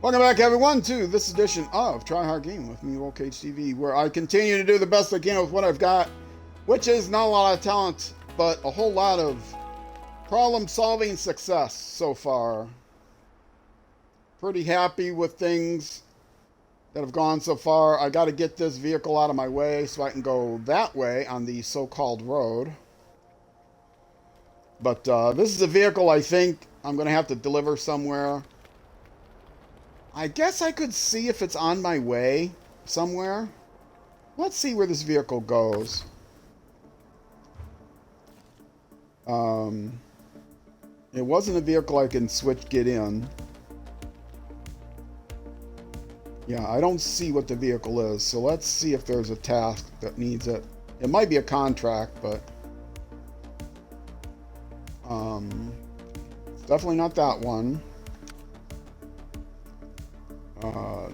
Welcome back, everyone, to this edition of Try Hard Game with me, WokeHTV, where I continue to do the best I can with what I've got, which is not a lot of talent, but a whole lot of problem-solving success so far. Pretty happy with things that have gone so far. I got to get this vehicle out of my way so I can go that way on the so-called road. But this is a vehicle I think I'm going to have to deliver somewhere. I guess I could see if it's on my way somewhere. Let's see where this vehicle goes. It wasn't a vehicle I can get in. Yeah, I don't see what the vehicle is, so let's see if there's a task that needs it. It might be a contract, but it's definitely not that one.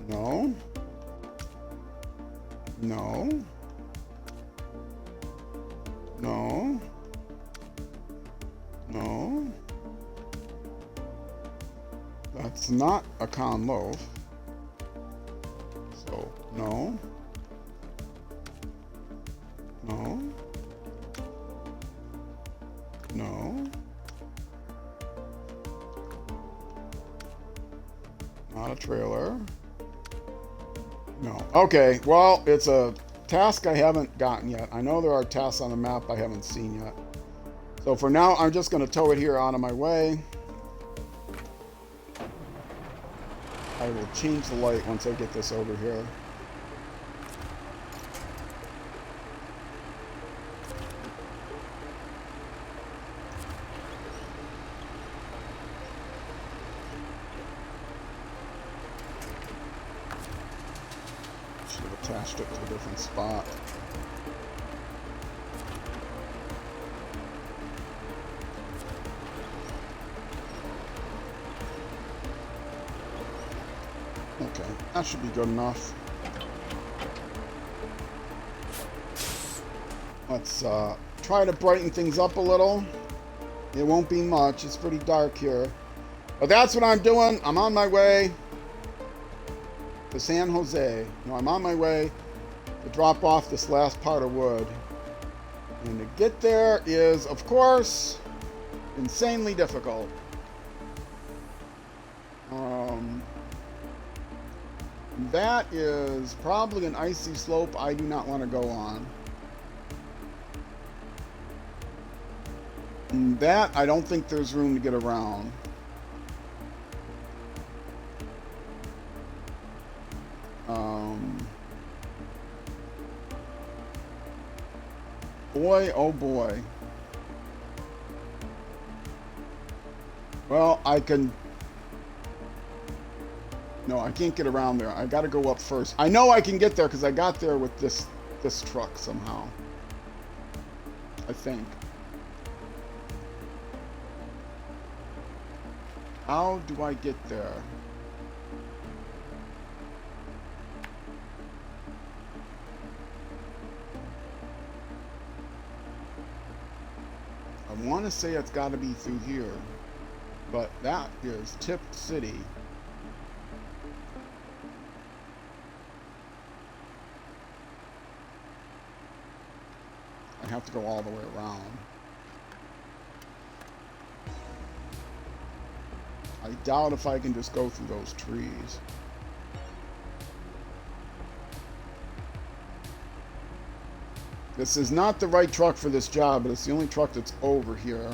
No. No. No. No. That's not a con loaf. So, no. No. No. Not a trailer. No. Okay, well, it's a task I haven't gotten yet. I know there are tasks on the map I haven't seen yet. So for now, I'm just going to tow it here out of my way. I will change the light once I get this over here. Should have attached it to a different spot. Okay, that should be good enough. Let's try to brighten things up a little. It won't be much, it's pretty dark here. But that's what I'm doing. I'm on my way to San Jose. No, I'm on my way to drop off this last part of wood. And to get there is, of course, insanely difficult. That is probably an icy slope I do not want to go on. And that, I don't think there's room to get around. Boy, oh boy. Well, I can... No, I can't get around there. I gotta go up first. I know I can get there because I got there with this truck somehow. I think. How do I get there? I want to say it's got to be through here, but that is Tipped City. I have to go all the way around. I doubt if I can just go through those trees. This is not the right truck for this job, but it's the only truck that's over here.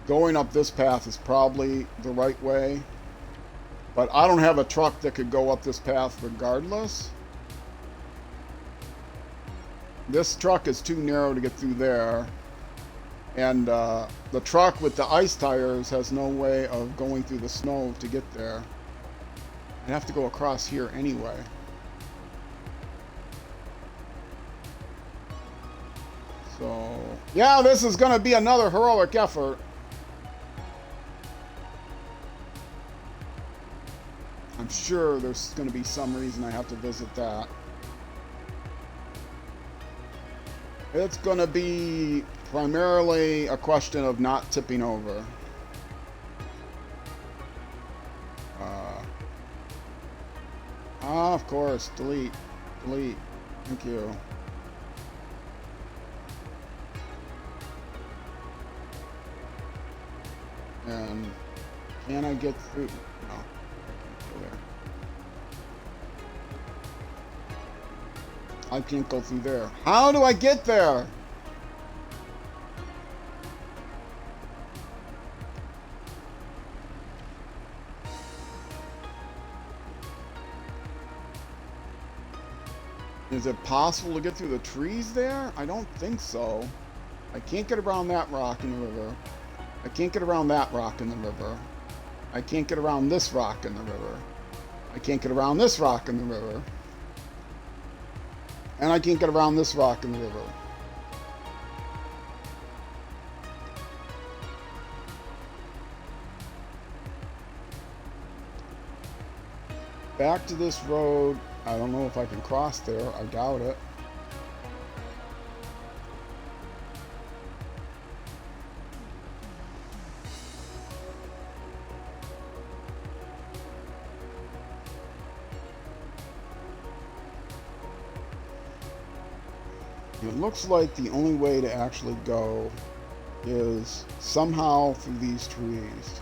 Going up this path is probably the right way, but I don't have a truck that could go up this path regardless. This truck is too narrow to get through there, and the truck with the ice tires has no way of going through the snow to get there. I'd have to go across here anyway. So, yeah, this is going to be another heroic effort. I'm sure there's going to be some reason I have to visit that. It's going to be primarily a question of not tipping over. Of course. Delete. Delete. Thank you. And can I get through? No. I can't go there. I can't go through there. How do I get there? Is it possible to get through the trees there? I don't think so. I can't get around that rock in the river. I can't get around that rock in the river. I can't get around this rock in the river. I can't get around this rock in the river. And I can't get around this rock in the river. Back to this road. I don't know if I can cross there. I doubt it. It looks like the only way to actually go is somehow through these trees.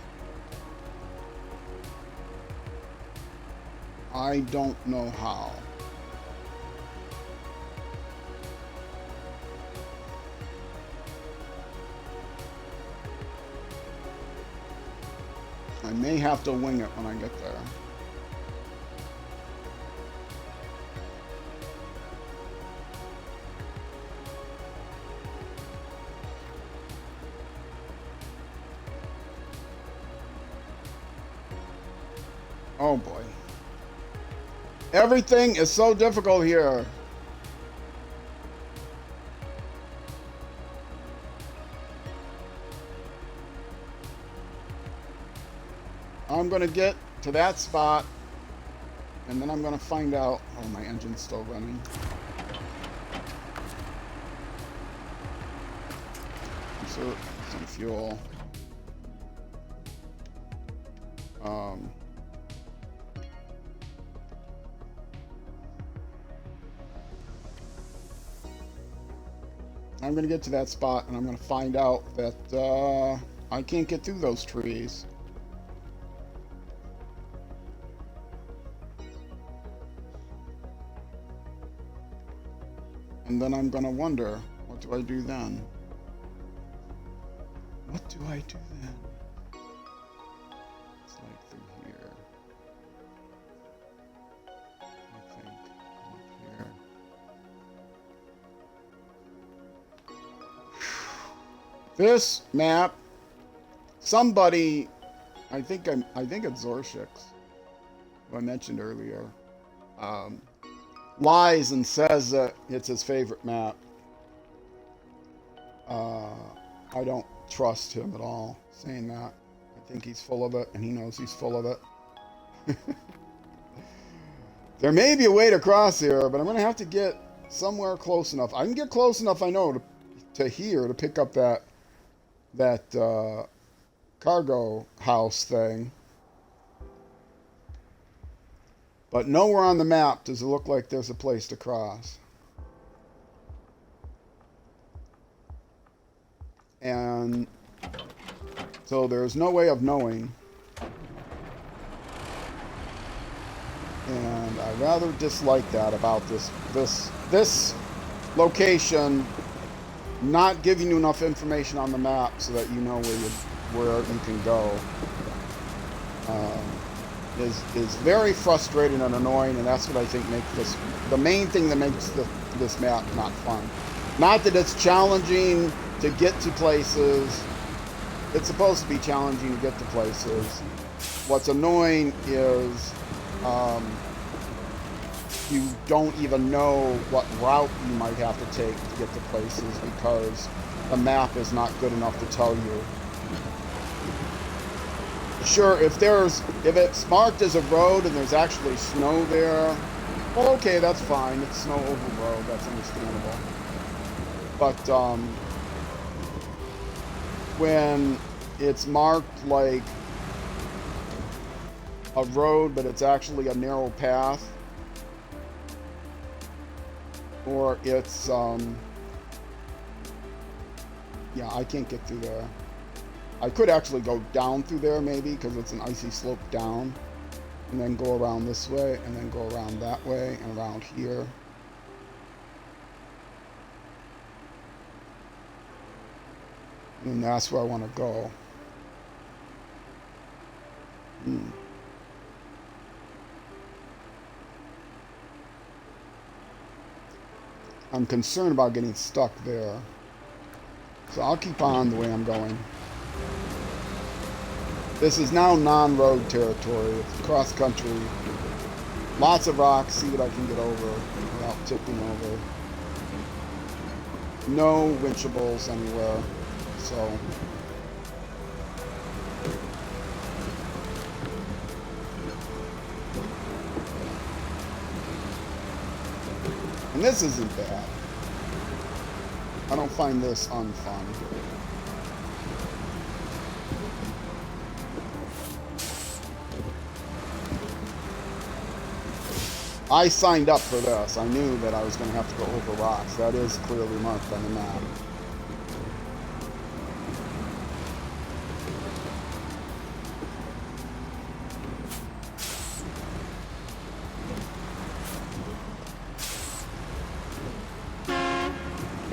I don't know how. I may have to wing it when I get there. Oh boy. Everything is so difficult here. I'm gonna get to that spot and then I'm gonna find out. Oh, my engine's still running. Insert some fuel. I'm going to get to that spot and I'm going to find out that I can't get through those trees. And then I'm going to wonder, what do I do then? What do I do then? It's like through here. I think up here. This map, somebody, I think it's Zorshix, who I mentioned earlier, lies and says that it's his favorite map. I don't trust him at all saying that. I think he's full of it, and he knows he's full of it. There may be a way to cross here, but I'm going to have to get somewhere close enough. I can get close enough, I know, to here to pick up that cargo house thing. But nowhere on the map does it look like there's a place to cross. And so there's no way of knowing. And I rather dislike that about this location not giving you enough information on the map so that you know where you can go. Is very frustrating and annoying, and that's what I think makes this the main thing that makes this map not fun. Not that it's challenging to get to places. It's supposed to be challenging to get to places. What's annoying is you don't even know what route you might have to take to get to places because the map is not good enough to tell you. Sure, if it's marked as a road and there's actually snow there, well, okay, that's fine. It's snow over road. That's understandable. But when it's marked like a road, but it's actually a narrow path. Or it's, yeah, I can't get through there. I could actually go down through there maybe, because it's an icy slope down. And then go around this way, and then go around that way, and around here. And that's where I want to go. I'm concerned about getting stuck there. So I'll keep on the way I'm going. This is now non-road territory. It's cross country. Lots of rocks. See what I can get over without tipping over. No winchables anywhere. So and this isn't bad. I don't find this unfun. I signed up for this. I knew that I was going to have to go over rocks. That is clearly marked on the map.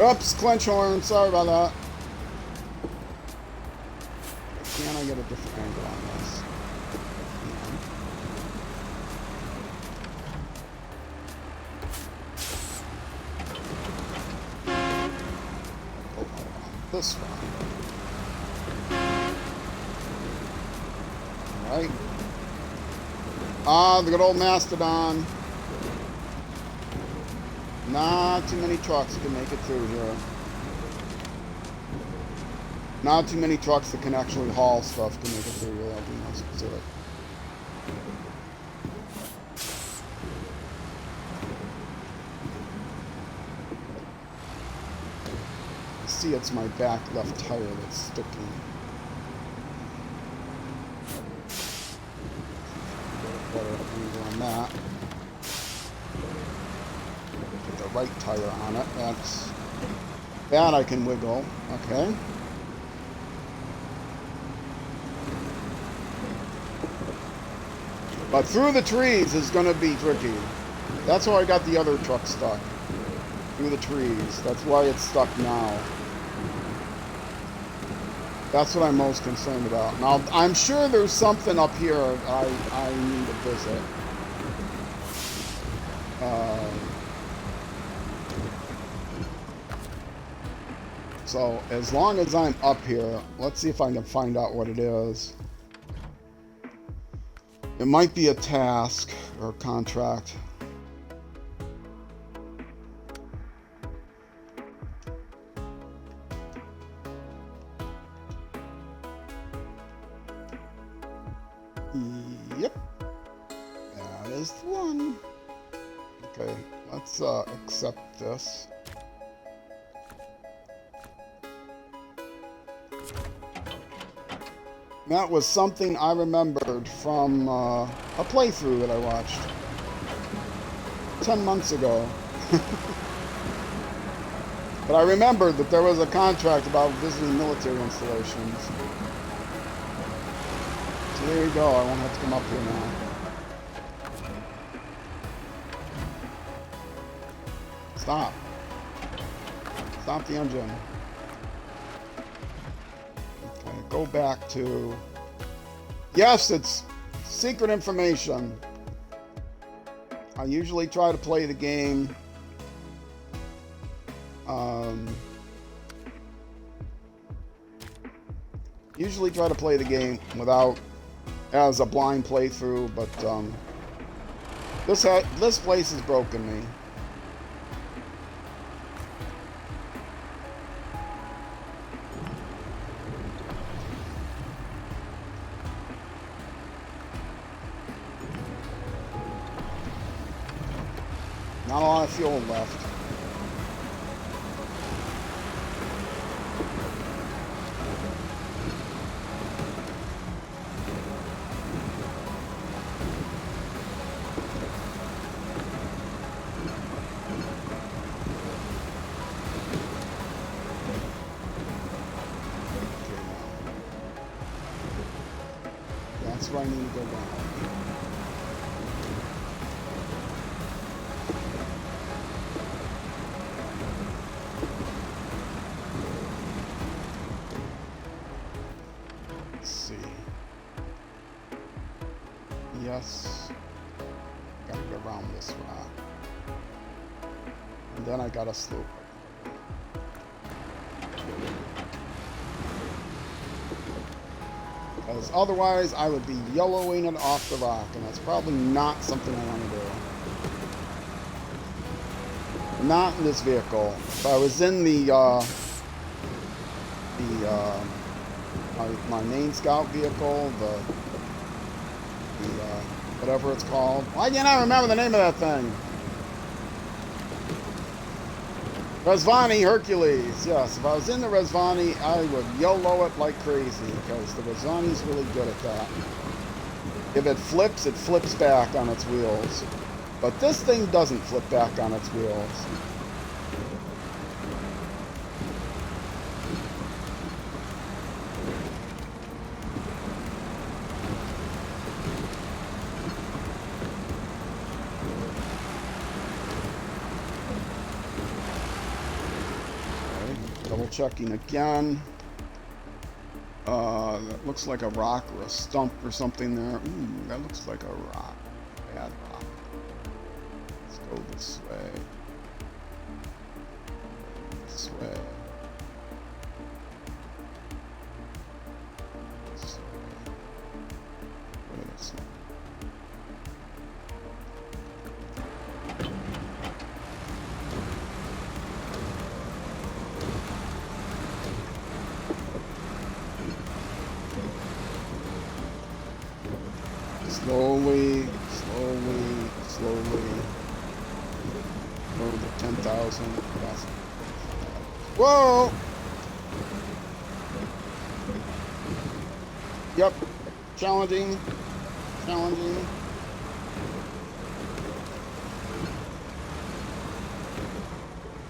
Oops, clench horn. Sorry about that. Can I get a different angle on this? This one. Alright. Ah, the good old Mastodon. Not too many trucks can make it through here. Not too many trucks that can actually haul stuff can make it through here. That'll be most specific. See, it's my back left tire that's sticking. Better angle on that. Put the right tire on it. That's that I can wiggle. Okay. But through the trees is going to be tricky. That's why I got the other truck stuck. Through the trees. That's why it's stuck now. That's what I'm most concerned about. Now, I'm sure there's something up here I need to visit. So, as long as I'm up here, let's see if I can find out what it is. It might be a task or a contract. Yep, that is the one. Okay, let's accept this. That was something I remembered from a playthrough that I watched 10 months ago. But I remembered that there was a contract about visiting military installations. So there you go, I won't have to come up here now. Stop. Stop the engine. Okay, go back to... Yes, it's secret information. I usually try to play the game... usually try to play the game without... as a blind playthrough, but this place has broken me. Not a lot of fuel left. that's where I need to go down. Let's see. Yes. Gotta go around this rock. And then I gotta slope it. Because otherwise I would be yellowing it off the rock, and that's probably not something I want to do. Not in this vehicle. If I was in my main scout vehicle, the whatever it's called. Why can't I remember the name of that thing? Resvani Hercules. Yes, if I was in the Resvani, I would YOLO it like crazy, because the Resvani's really good at that. If it flips back on its wheels. But this thing doesn't flip back on its wheels. Double checking again. That looks like a rock or a stump or something there. Ooh, that looks like a rock. Bad rock. Let's go this way. This way. This way. Go this way. Slowly. Go to 10,000. Yes. Whoa! Yep. Challenging.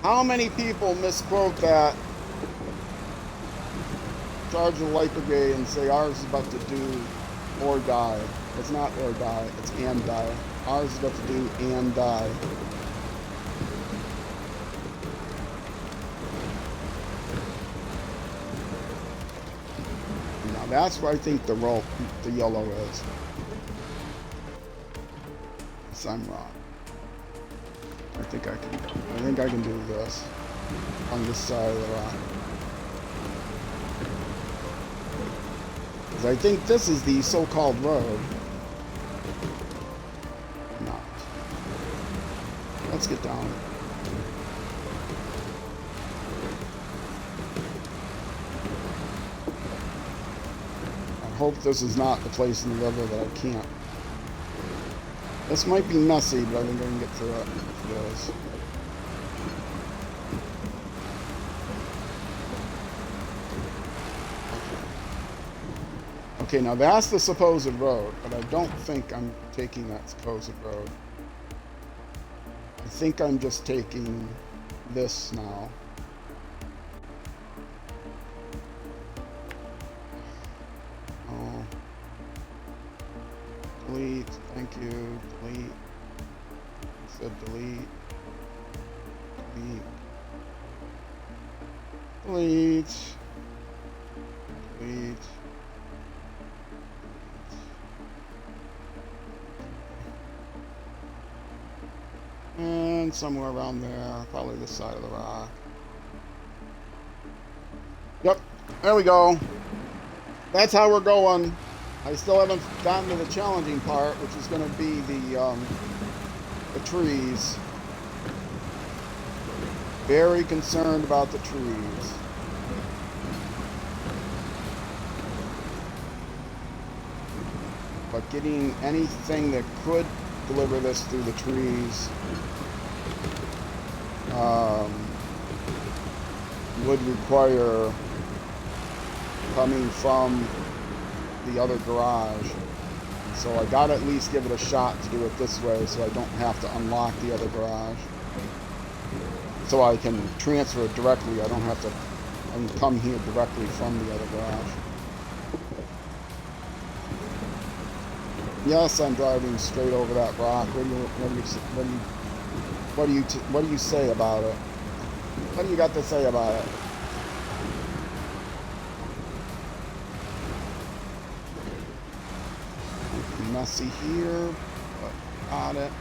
How many people misquote that? Charge the light brigade and say ours is about to do or die. It's not or die, it's and die. Ours is about to do and die. Now that's where I think the yellow is. Yes, I'm wrong. I think I can do this on this side of the rock. I think this is the so-called road. Not. Let's get down. I hope this is not the place in the river that I can't. This might be messy, but I think I can get through it if it is. Okay, now that's the supposed road, but I don't think I'm taking that supposed road. I think I'm just taking this now. Oh. Delete, thank you, delete. It said delete. Delete. And somewhere around there, probably this side of the rock. Yep, there we go. That's how we're going. I still haven't gotten to the challenging part, which is going to be the trees. Very concerned about the trees. But getting anything that could deliver this through the trees would require coming from the other garage. So I gotta at least give it a shot to do it this way so I don't have to unlock the other garage. So I can transfer it directly. I don't have to, I can come here directly from the other garage. Yes, I'm driving straight over that rock. What do you say about it? What do you got to say about it? Messy here, but got it.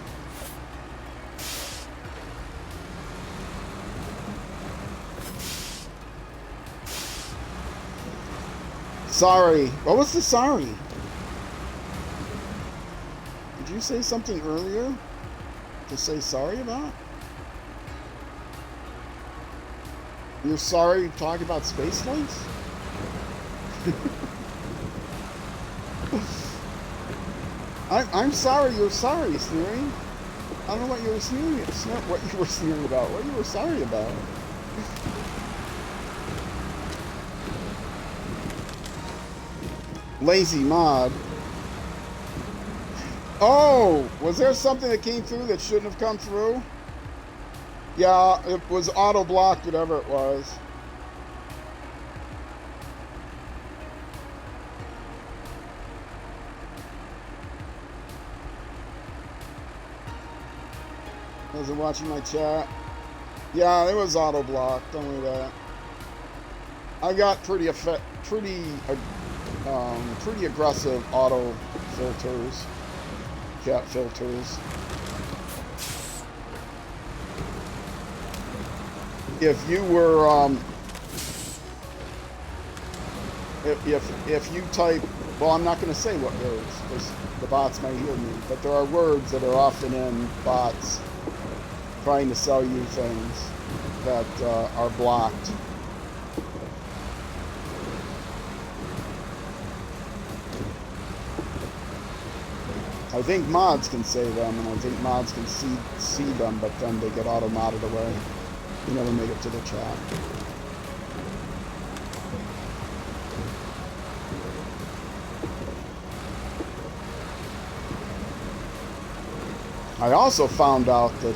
Sorry. What was the sorry? Did you say something earlier to say sorry about? You're sorry talking about space flights? I'm sorry you're sorry, sneering. I don't know what you were sneering about. What you were sorry about. Lazy mod. Oh, was there something that came through that shouldn't have come through? Yeah, it was auto-blocked, whatever it was. Wasn't watching my chat. Yeah, it was auto-blocked. Don't worry about it. I got pretty aggressive auto filters, cat filters. If you were, if you type, well, I'm not going to say what words, because the bots might hear me, but there are words that are often in bots trying to sell you things that are blocked. I think mods can say them, and I think mods can see them, but then they get auto-modded away. You never make it to the chat. I also found out that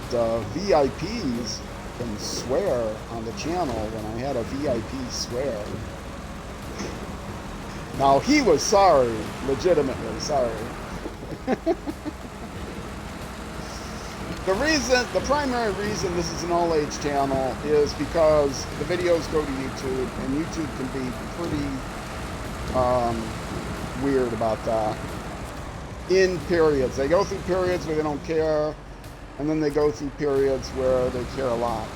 VIPs can swear on the channel when I had a VIP swear. Now, he was sorry, legitimately sorry. The primary reason this is an all-age channel is because the videos go to YouTube, and YouTube can be pretty weird about that. In periods. They go through periods where they don't care, and then they go through periods where they care a lot.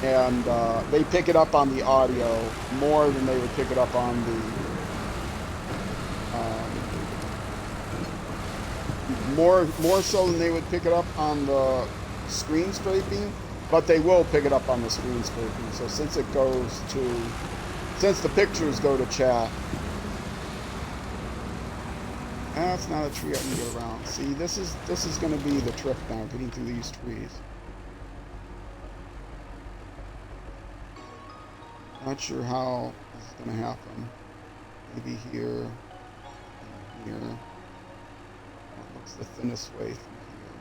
And they pick it up on the audio more than they would pick it up on the more so than they would pick it up on the screen scraping, but they will pick it up on the screen scraping. So since the pictures go to chat, that's not a tree I can get around. See, this is going to be the trick now, getting through these trees. Not sure how this is going to happen. Maybe here, and here. What's the thinnest way through here?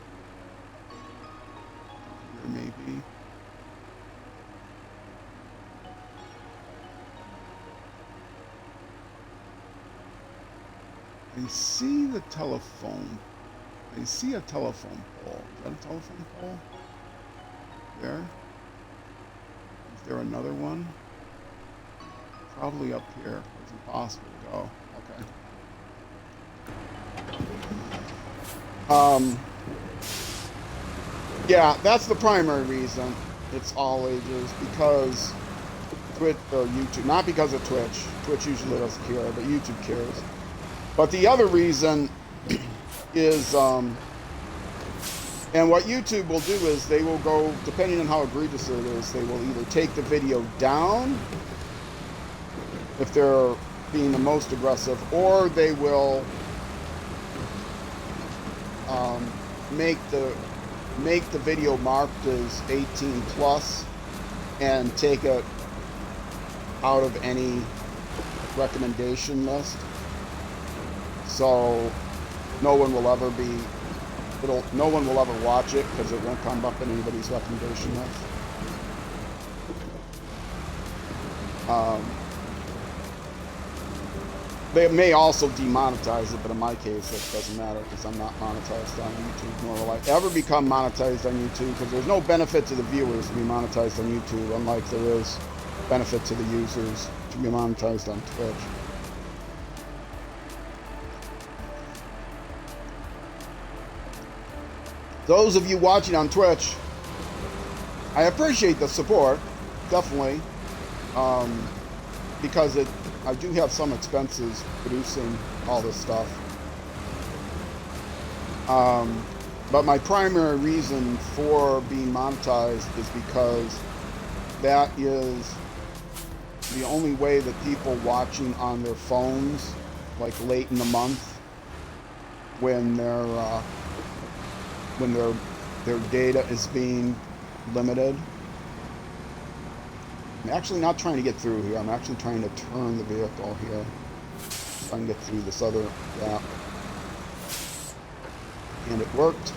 Here, maybe. I see the telephone. I see a telephone pole. Is that a telephone pole? There? Is there another one? Probably up here. It's impossible to go. Okay. Yeah, that's the primary reason it's all ages, because Twitch or YouTube, not because of Twitch. Twitch usually doesn't care, but YouTube cares. But the other reason is, and what YouTube will do is they will go, depending on how egregious it is, they will either take the video down if they're being the most aggressive, or they will make the video marked as 18 plus and take it out of any recommendation list. So no one will ever watch it because it won't come up in anybody's recommendation list. They may also demonetize it, but in my case, it doesn't matter because I'm not monetized on YouTube, nor will I ever become monetized on YouTube because there's no benefit to the viewers to be monetized on YouTube, unlike there is benefit to the users to be monetized on Twitch. Those of you watching on Twitch, I appreciate the support, definitely, because I do have some expenses producing all this stuff. But my primary reason for being monetized is because that is the only way that people watching on their phones, like late in the month, when their data is being limited. I'm actually not trying to get through here. I'm actually trying to turn the vehicle here so I can get through this other gap. And it worked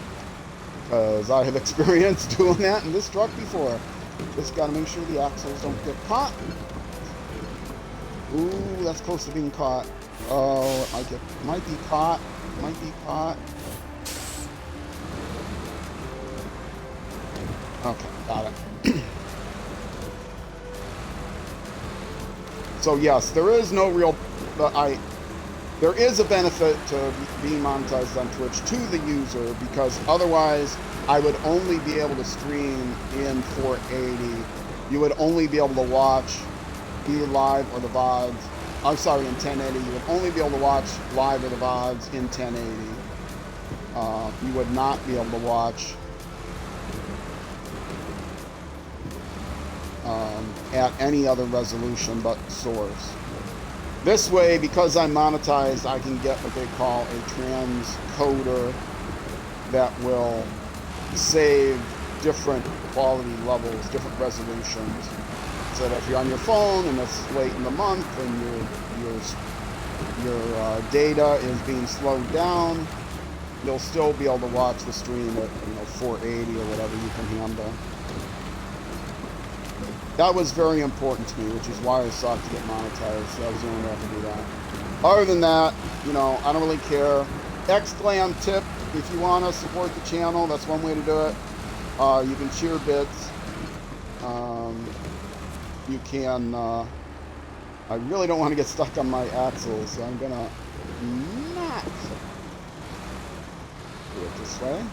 because I have experience doing that in this truck before. Just got to make sure the axles don't get caught. Ooh, that's close to being caught. Oh, it might be caught. Might be caught. Okay, got it. So yes, there is no real, there is a benefit to being monetized on Twitch to the user, because otherwise I would only be able to stream in 480. You would only be able to watch either live or the VODs. I'm sorry, in 1080. You would only be able to watch live or the VODs in 1080. You would not be able to watch at any other resolution but source. This way, because I'm monetized, I can get what they call a transcoder that will save different quality levels, different resolutions. So that if you're on your phone and it's late in the month and your data is being slowed down, you'll still be able to watch the stream at 480 or whatever you can handle. That was very important to me, which is why I sought to get monetized. So that was the only way I could do that. Other than that, I don't really care. Xglam tip, if you want to support the channel, that's one way to do it. You can cheer bits. You can, I really don't want to get stuck on my axles, so I'm gonna not do it this way.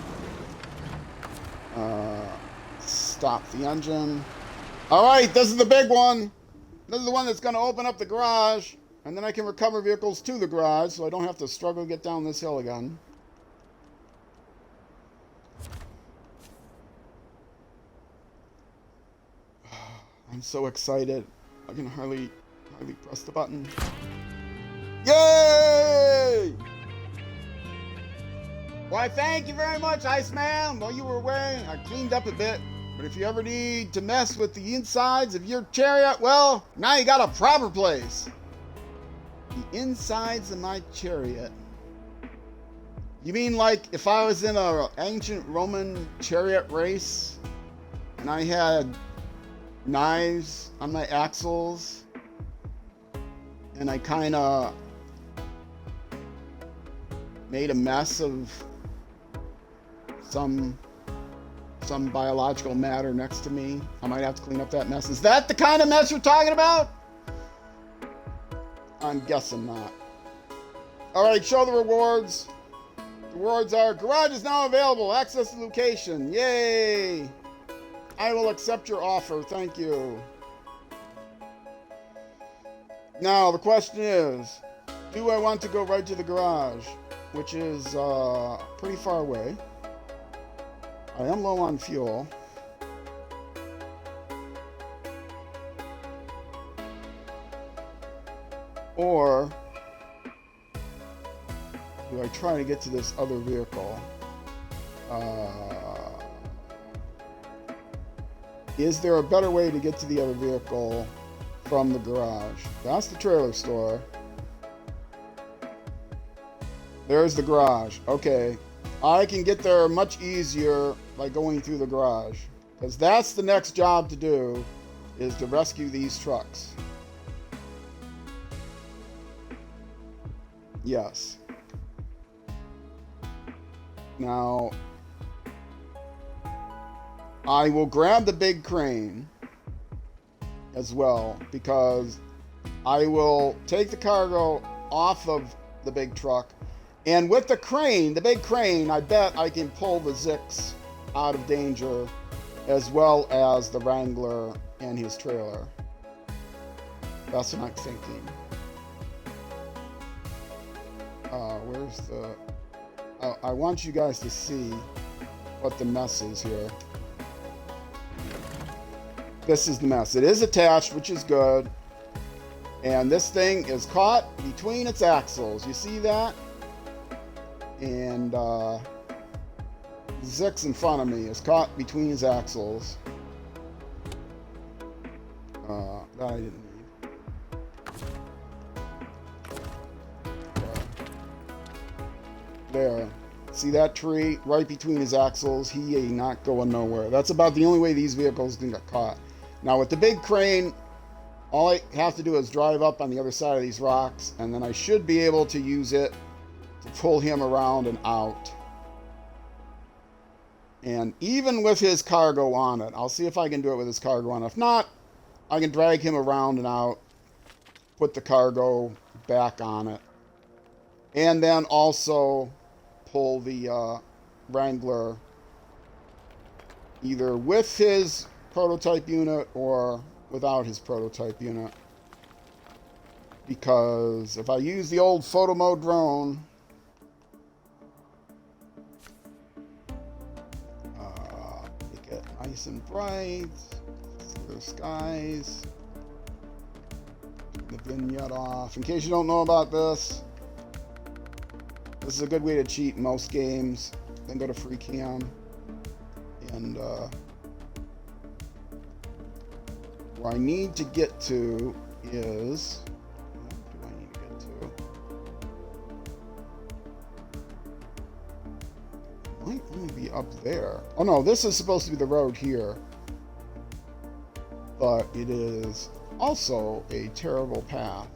Stop the engine. Alright, this is the big one. This is the one that's going to open up the garage, and then I can recover vehicles to the garage, so I don't have to struggle to get down this hill again. I'm so excited. I can hardly press the button. Yay! Why, thank you very much, Iceman. While you were away, I cleaned up a bit. But if you ever need to mess with the insides of your chariot, well, now you got a proper place. The insides of my chariot. You mean like if I was in an ancient Roman chariot race and I had knives on my axles and I kind of made a mess of some biological matter next to me. I might have to clean up that mess. Is that the kind of mess you're talking about? I'm guessing not. All right, show the rewards. The rewards are: garage is now available. Access the location. Yay! I will accept your offer. Thank you. Now, the question is, do I want to go right to the garage? Which is pretty far away. I am low on fuel. Or do I try to get to this other vehicle? Is there a better way to get to the other vehicle from the garage? That's the trailer store. There's the garage. Okay. I can get there much easier by going through the garage, because that's the next job to do, is to rescue these trucks. Yes. Now, I will grab the big crane as well, because I will take the cargo off of the big truck, and with the crane, the big crane, I bet I can pull the Zix out of danger, as well as the Wrangler and his trailer. That's what I'm thinking. Where's the... I want you guys to see what the mess is here. This is the mess. It is attached, which is good. And this thing is caught between its axles. You see that? And Zix in front of me is caught between his axles. That I didn't need. There. See that tree right between his axles? He ain't not going nowhere. That's about the only way these vehicles can get caught. Now with the big crane, all I have to do is drive up on the other side of these rocks, and then I should be able to use it to pull him around and out. And even with his cargo on it, I'll see if I can do it with his cargo on it. If not, I can drag him around and out, put the cargo back on it, and then also pull the Wrangler either with his prototype unit or without his prototype unit. Because if I use the old photo mode drone, make it nice and bright, clear skies, turn the vignette off. In case you don't know about this, this is a good way to cheat in most games. Then go to free cam, and where I need to get to is, what do I need to get to? It might only be up there. Oh no, this is supposed to be the road here, but it is also a terrible path.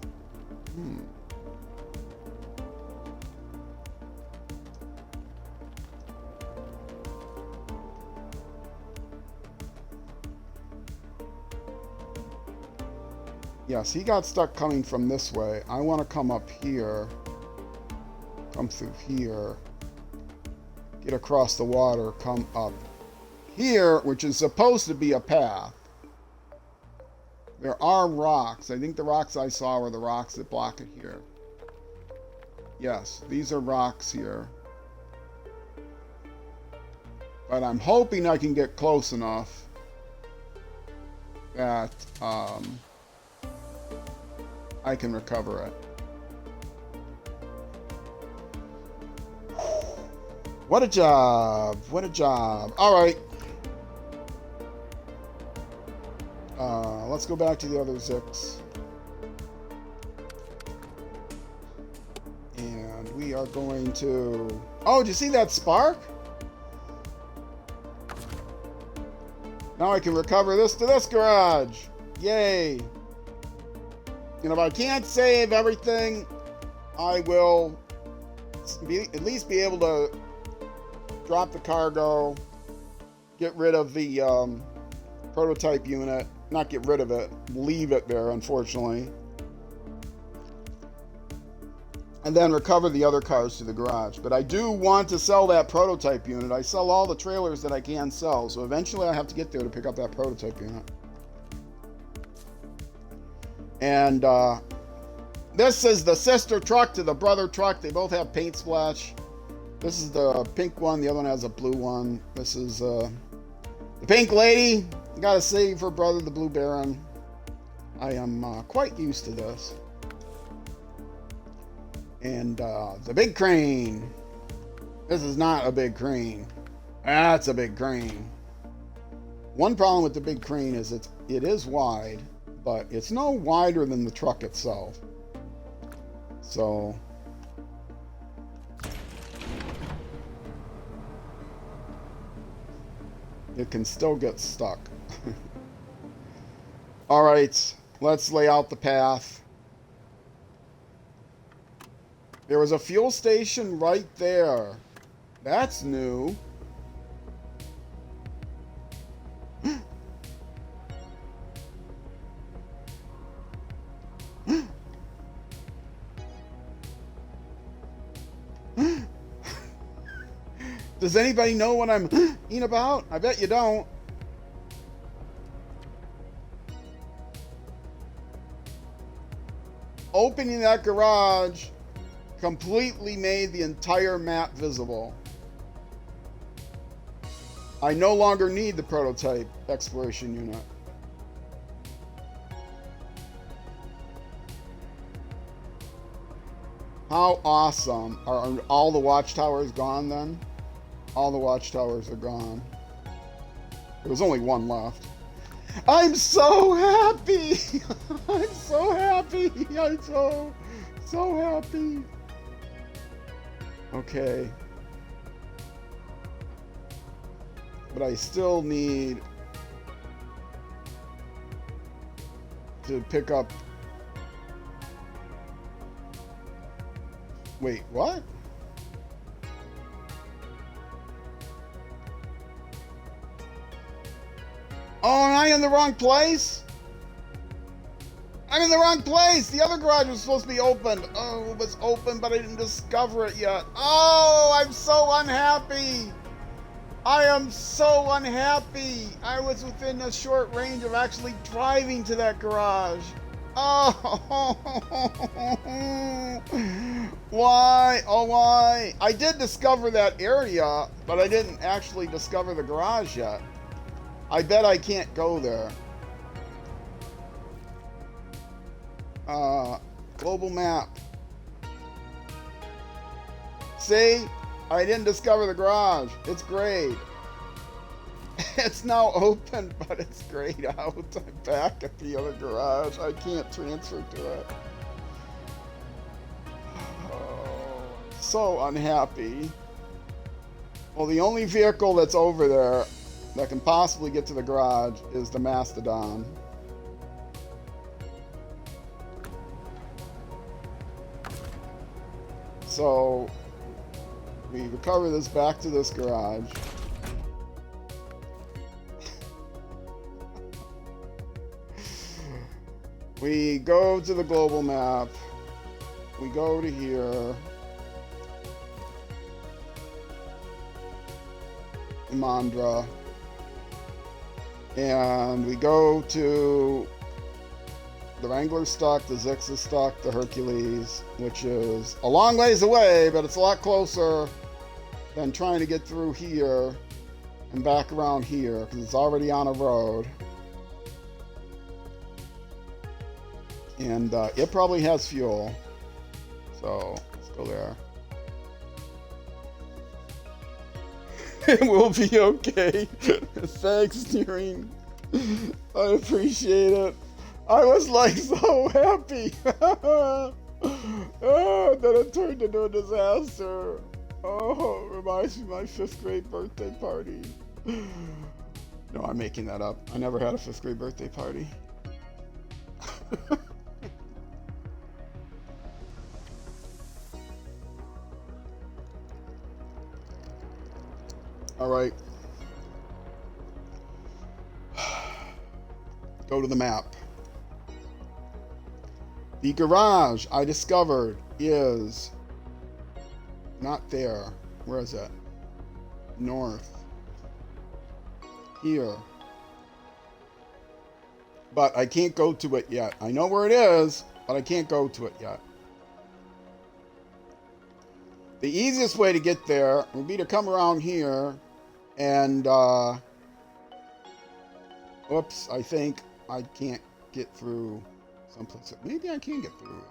Yes, he got stuck coming from this way. I want to come up here, come through here, get across the water, come up here, which is supposed to be a path. There are rocks. I think the rocks I saw were the rocks that block it here. Yes, these are rocks here. But I'm hoping I can get close enough that I can recover it. What a job! What a job! All right. Let's go back to the other Zix. And we are going to... Oh, did you see that spark? Now I can recover this to this garage. Yay! And if I can't save everything, I will at least be able to drop the cargo, get rid of the prototype unit. Not get rid of it, leave it there, unfortunately. And then recover the other cars to the garage. But I do want to sell that prototype unit. I sell all the trailers that I can sell, so eventually I have to get there to pick up that prototype unit. And this is the sister truck to the brother truck. They both have paint splash. This is the pink one. The other one has a blue one. This is the pink lady. Gotta save her brother, the Blue Baron. I am quite used to this. And the big crane. This is not a big crane. That's a big crane. One problem with the big crane is it is wide, but it's no wider than the truck itself. So it can still get stuck. All right, let's lay out the path. There was a fuel station right there. That's new. Does anybody know what I'm about? I bet you don't. Opening that garage completely made the entire map visible. I no longer need the prototype exploration unit. How awesome. Are all the watchtowers gone then? All the watchtowers are gone. There was only one left. I'm so happy! I'm so happy! I'm so happy! Okay. But I still need to pick up... Wait, what? Oh, am I in the wrong place? I'm in the wrong place! The other garage was supposed to be opened. Oh, it was open, but I didn't discover it yet. Oh, I'm so unhappy! I am so unhappy! I was within a short range of actually driving to that garage. Oh, why? Oh, why? I did discover that area, but I didn't actually discover the garage yet. I bet I can't go there. Global map. See? I didn't discover the garage. It's grayed. It's now open, but it's grayed out. I'm back at the other garage. I can't transfer to it. Oh, so unhappy. Well, the only vehicle that's over there that can possibly get to the garage is the Mastodon. So we recover this back to this garage. We go to the global map. We go to here. Mandra. And we go to the Wrangler stuck, the Zix is stuck, the Hercules, which is a long ways away, but it's a lot closer than trying to get through here and back around here, because it's already on a road. And it probably has fuel. So let's go there. It will be okay. Thanks, Steering. I appreciate it. I was like so happy. Oh, then it turned into a disaster. Oh, it reminds me of my 5th grade birthday party. No, I'm making that up. I never had a 5th grade birthday party. All right. Go to the map. The garage I discovered is not there. Where is it? North. Here. But I can't go to it yet. I know where it is, but I can't go to it yet. The easiest way to get there would be to come around here and, oops, I think I can't get through someplace. Maybe I can get through.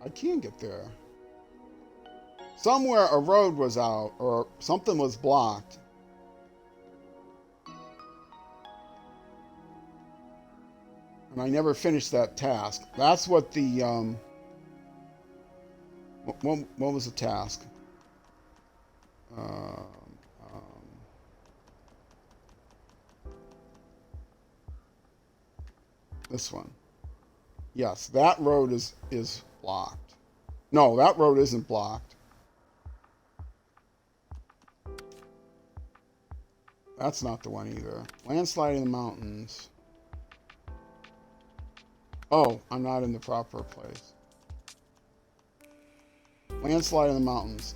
I can get there. Somewhere a road was out or something was blocked. And I never finished that task. That's what the, what was the task? This one. Yes, that road is blocked. No, that road isn't blocked. That's not the one either. Landslide in the mountains. Oh, I'm not in the proper place. Landslide in the mountains.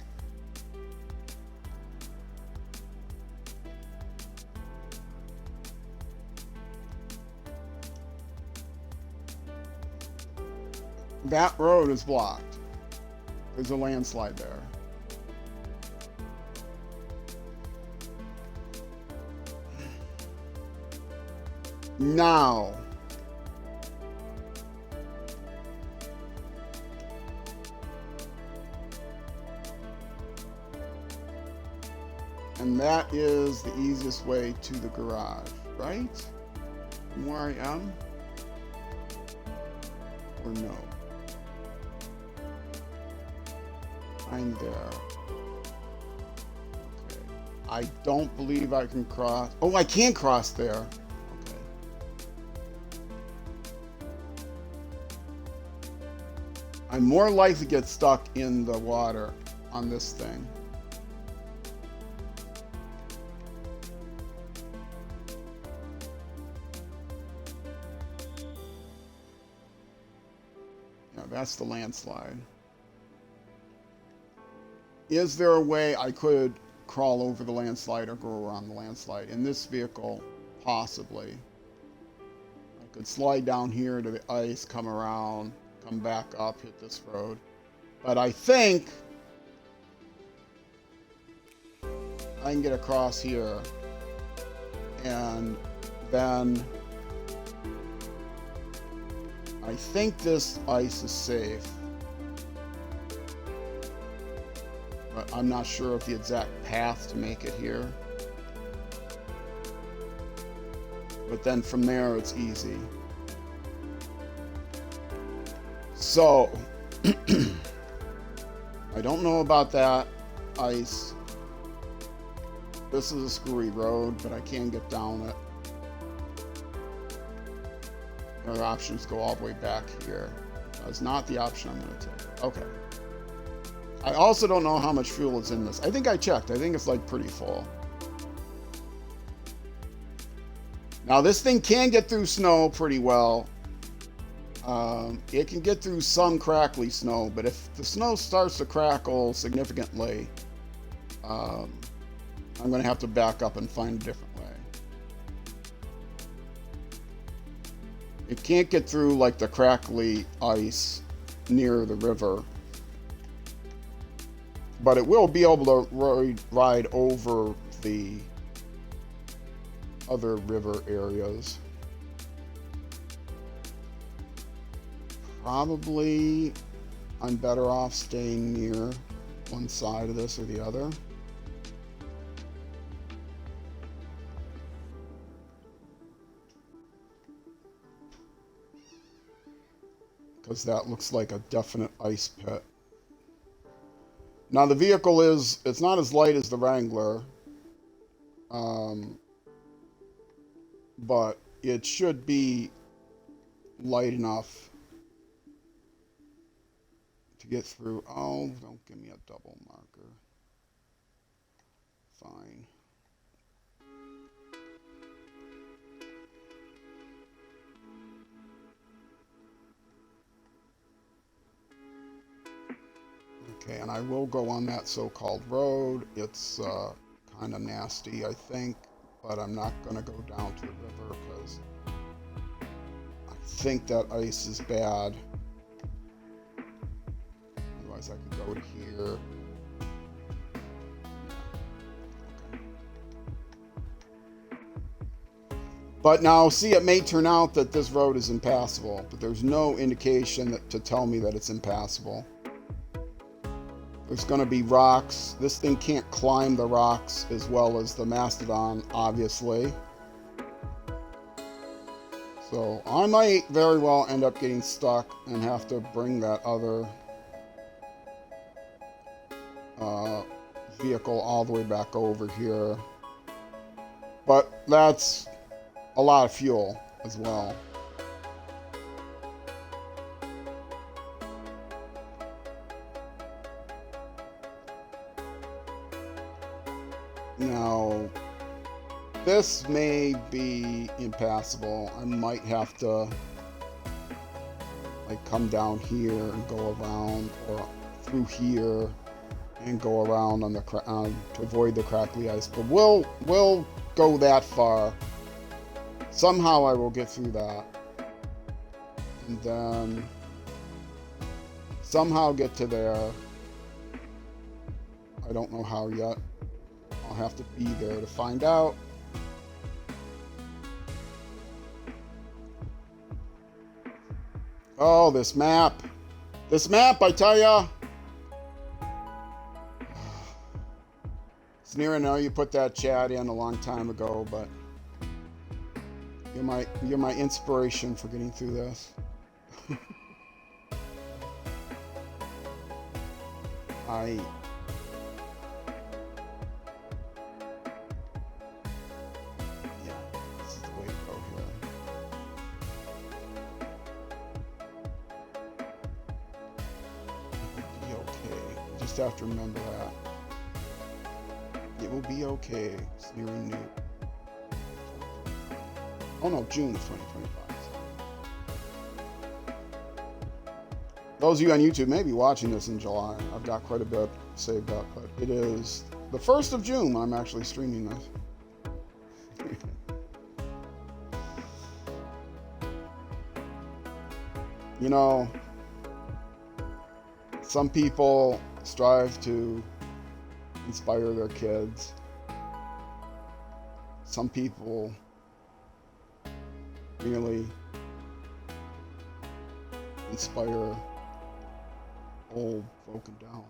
That road is blocked. There's a landslide there. Now. And that is the easiest way to the garage, right? From where I am? Or no? I'm there. Okay. I don't believe I can cross. Oh, I can cross there. Okay. I'm more likely to get stuck in the water on this thing. Yeah, that's the landslide. Is there a way I could crawl over the landslide or go around the landslide? In this vehicle, possibly. I could slide down here to the ice, come around, come back up, hit this road. But I think I can get across here. And then I think this ice is safe. But I'm not sure of the exact path to make it here. But then from there, it's easy. So, I don't know about that ice. This is a screwy road, but I can get down it. Other options go all the way back here. That's not the option I'm going to take. Okay. I also don't know how much fuel is in this. I think I checked. I think it's like pretty full. Now this thing can get through snow pretty well. It can get through some crackly snow, but if the snow starts to crackle significantly, I'm going to have to back up and find a different way. It can't get through like the crackly ice near the river. But it will be able to ride over the other river areas. Probably I'm better off staying near one side of this or the other. Because that looks like a definite ice pit. Now the vehicle it's not as light as the Wrangler, but it should be light enough to get through. Oh, don't give me a double marker. Fine. Okay, and I will go on that so-called road. It's kind of nasty, I think, but I'm not going to go down to the river because I think that ice is bad. Otherwise, I could go to here. Okay. But now, see, it may turn out that this road is impassable, but there's no indication to tell me that it's impassable. There's going to be rocks. This thing can't climb the rocks as well as the Mastodon, obviously. So I might very well end up getting stuck and have to bring that other vehicle all the way back over here. But that's a lot of fuel as well. Now, this may be impassable. I might have to like come down here and go around, or through here and go around on the to avoid the crackly ice. But we'll go that far. Somehow I will get through that, and then somehow get to there. I don't know how yet. I'll have to be there to find out. Oh, this map. This map, I tell ya. Sneer, I know you put that chat in a long time ago, but you're my inspiration for getting through this. This is the way to go here. It'll be okay. You just have to remember that. It will be okay. Sneering new. Oh no, June of 2025. Those of you on YouTube may be watching this in July. I've got quite a bit saved up, but it is the 1st of June I'm actually streaming this. You know, some people strive to inspire their kids. Some people really inspire old, broken down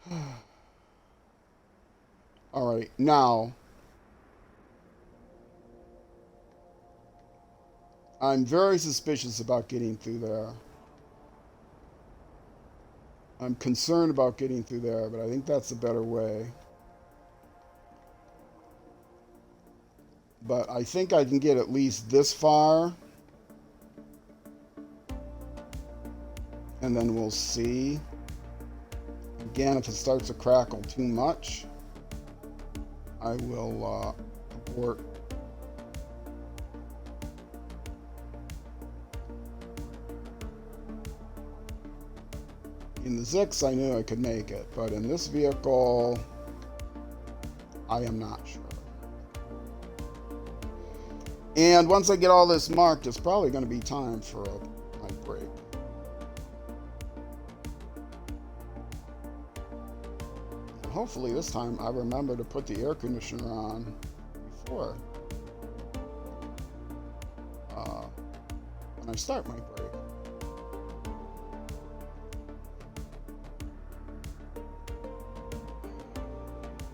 men. All right, now I'm very suspicious about getting through there. I'm concerned about getting through there, but I think that's a better way. But I think I can get at least this far. And then we'll see. Again, if it starts to crackle too much, I will abort. In the Zix, I knew I could make it, but in this vehicle, I am not sure. And once I get all this marked, it's probably going to be time for my break. And hopefully this time I remember to put the air conditioner on before when I start my break.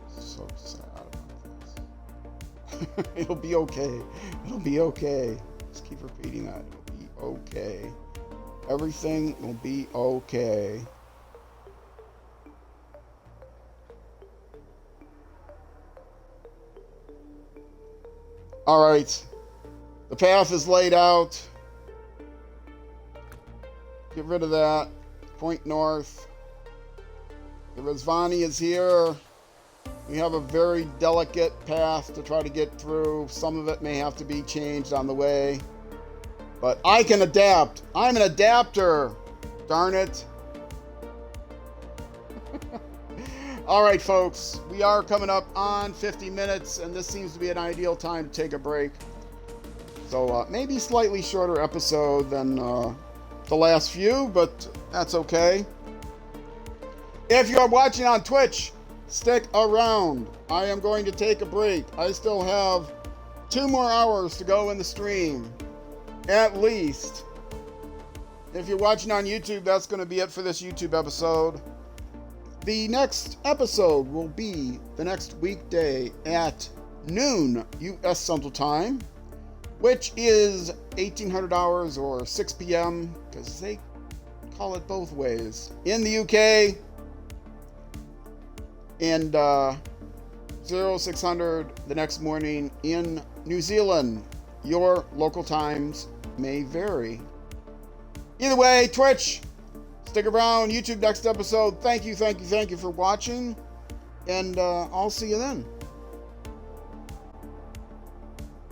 So sad about this. It'll be okay. It'll be okay. Just keep repeating that. It'll be okay. Everything will be okay. All right. The path is laid out. Get rid of that. Point north. The Razvani is here. We have a very delicate path to try to get through. Some of it may have to be changed on the way. But I can adapt. I'm an adapter. Darn it. All right, folks. We are coming up on 50 minutes, and this seems to be an ideal time to take a break. So maybe slightly shorter episode than the last few, but that's okay. If you are watching on Twitch, stick around. I am going to take a break. I still have 2 more hours to go in the stream, at least. If you're watching on YouTube, that's going to be it for this YouTube episode. The next episode will be the next weekday at noon U.S. Central Time, which is 1800 hours or 6 p.m. because they call it both ways in the UK. And 0600 the next morning in New Zealand. Your local times may vary. Either way, Twitch, Stick around, YouTube next episode. Thank you for watching, and I'll see you then.